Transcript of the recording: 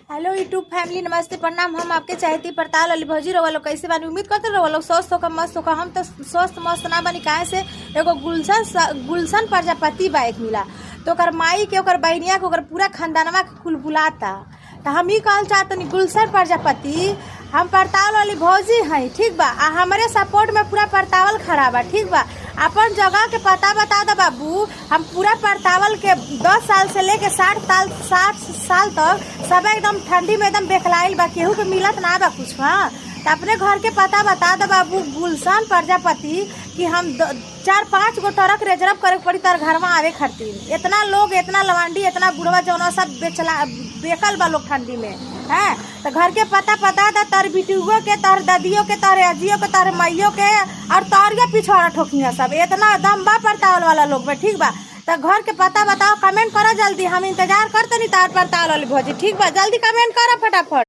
Hello YouTube family, नमस्ते, प्रणाम। हम आपके चाहती पड़ताल वाली भौजी रहो लोग कैसे बानी। उम्मीद करते रहो लोग स्वस्थ होकर मस्त होकर। हम तो स्वस्थ मस्त ना बनी काहे से एगो गुलशन प्रजापति बा एक मिला तो ओकर माई के ओकर बहनिया के ओकर पूरा खानदानवा के कुल बुलाता। तो हम ही कहल चाहतनी गुलशन प्रजापति हम पड़ताल वाली भौजी हैं, ठीक बा। आ हमारे सपोर्ट में पूरा पड़तावल खड़ा बा, ठीक बा। अपन जगह के पता बता दो बाबू। हम पूरा पड़तावल के 10 साल से लेके 60 साल तक सब एकदम ठंडी में एकदम बेखलाइल बा, केहू के मिलत ना बा कुछ। हाँ, तो अपने घर के पता बता दो बाबू गुलशन प्रजापति कि हम 4-5 गो ट्रक रिजर्व करे पड़ी तार घर में आवे खातिर। इतना लोग, इतना लवांडी, इतना बुढ़वा जौना सब बेकल बा लोग ठंडी में है। तो घर के पता दा तार बिटुओ के, तार दादियों के, तार अजियों के, तार माइयों के और तारिया पिछवाड़ा ठोकिया सब। इतना दम बा पड़ताल वाला लोग में, ठीक बा। तो घर के पता बताओ, कमेंट करो जल्दी। हम इंतजार करते नहीं तार पड़ताल वाली भौजी, ठीक बा। जल्दी कमेंट करो फटाफट।